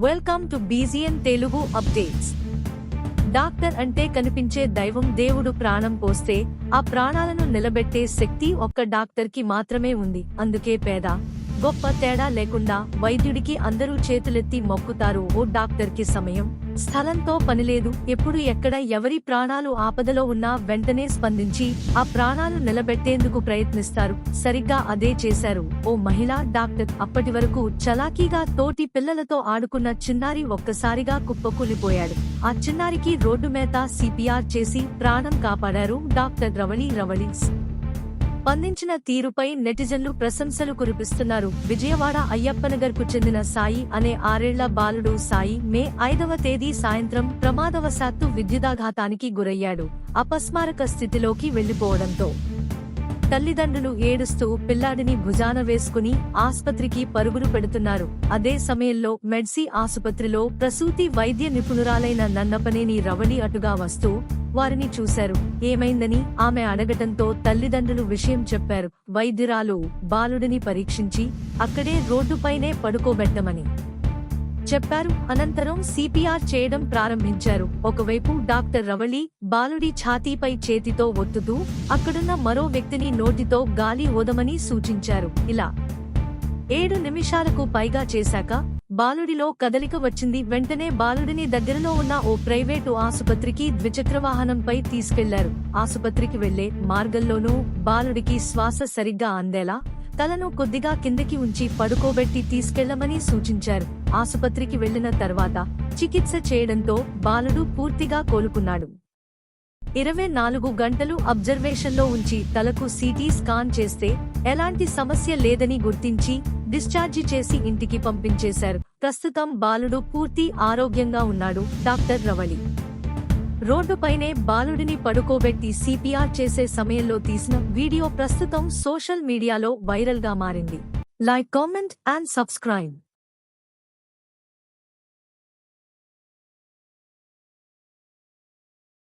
Welcome to బీజీఎన్ Telugu updates. Doctor అంటే కనిపించే దైవం. దేవుడు ప్రాణం పోస్తే ఆ ప్రాణాలను నిలబెట్టే శక్తి ఒక్క డాక్టర్కి మాత్రమే ఉంది. అందుకే పేద గొప్ప తేడా లేకుండా వైద్యుడికి అందరూ చేతులెత్తి మొక్కుతారు. ఓ డాక్టర్కి సమయం స్థలంతో పనిలేదు. ఎప్పుడు ఎక్కడ ఎవరి ప్రాణాలు ఆపదలో ఉన్నా వెంటనే స్పందించి ఆ ప్రాణాలు నిలబెట్టేందుకు ప్రయత్నిస్తారు. సరిగ్గా అదే చేశారు ఓ మహిళా డాక్టర్. అప్పటి వరకు చలాకీగా తోటి పిల్లలతో ఆడుకున్న చిన్నారి ఒక్కసారిగా కుప్పకూలిపోయాడు. ఆ చిన్నారికి రోడ్డు మేత సిపిఆర్ చేసి ప్రాణం కాపాడారు డాక్టర్ రవళి. స్పందించిన తీరుపై నెటిజన్లు ప్రశంసలు కురిపిస్తున్నారు. విజయవాడ అయ్యప్పనగర్కు చెందిన సాయి అనే 6 ఏళ్ల బాలుడు సాయి మే 5వ తేదీ సాయంత్రం ప్రమాదవశాత్తు విద్యుదాఘాతానికి గురయ్యాడు. అపస్మారక స్థితిలోకి వెళ్లిపోవడంతో తల్లిదండ్రులు ఏడుస్తూ పిల్లాడిని భుజాన వేసుకుని ఆస్పత్రికి పరుగులు పెడుతున్నారు. అదే సమయంలో మెడ్సి ఆసుపత్రిలో ప్రసూతి వైద్య నిపుణురాలైన నన్నపనేని రవళి అటుగా వస్తూ వారిని చూశారు. ఏమైందని ఆమె అడగటంతో తల్లిదండ్రులు విషయం చెప్పారు. వైద్యురాలు బాలుడిని పరీక్షించి అక్కడే రోడ్డుపైనే పడుకోబెట్టమని చెప్పారు. అనంతరం సిపిఆర్ చేయడం ప్రారంభించారు. ఒకవైపు డాక్టర్ రవళి బాలుడి ఛాతీపై చేతితో ఒత్తుతూ అక్కడున్న మరో వ్యక్తిని నోటితో గాలి ఊదమని సూచించారు. ఇలా 7 నిమిషాలకు పైగా చేశాక బాలుడిలో కదలిక వచ్చింది. వెంటనే బాలుడిని దగ్గరలో ఉన్న ఓ ప్రైవేటు ఆసుపత్రికి ద్విచక్రవాహనంపై తీసుకెళ్లారు. ఆసుపత్రికి వెళ్లే మార్గంలోనూ బాలుడికి శ్వాస సరిగ్గా అందేలా తలను కొద్దిగా కిందకి ఉంచి పడుకోబెట్టి తీసుకెళ్లమని సూచించారు. ఆసుపత్రికి వెళ్లిన తర్వాత చికిత్స చేయడంతో బాలుడు పూర్తిగా కోలుకున్నాడు. 24 గంటలు అబ్జర్వేషన్లో ఉంచి తలకు సిటీ స్కాన్ చేస్తే ఎలాంటి సమస్య లేదని గుర్తించి డిశ్చార్జి చేసి ఇంటికి పంపించేశారు. ప్రస్తుతం బాలుడు పూర్తి ఆరోగ్యంగా ఉన్నాడు. డాక్టర్ రవళి రోడ్డుపైనే బాలుడిని పడుకోబెట్టి సిపిఆర్ చేసే సమయంలో తీసిన వీడియో ప్రస్తుతం సోషల్ మీడియాలో వైరల్ గా మారింది. Like, comment and subscribe.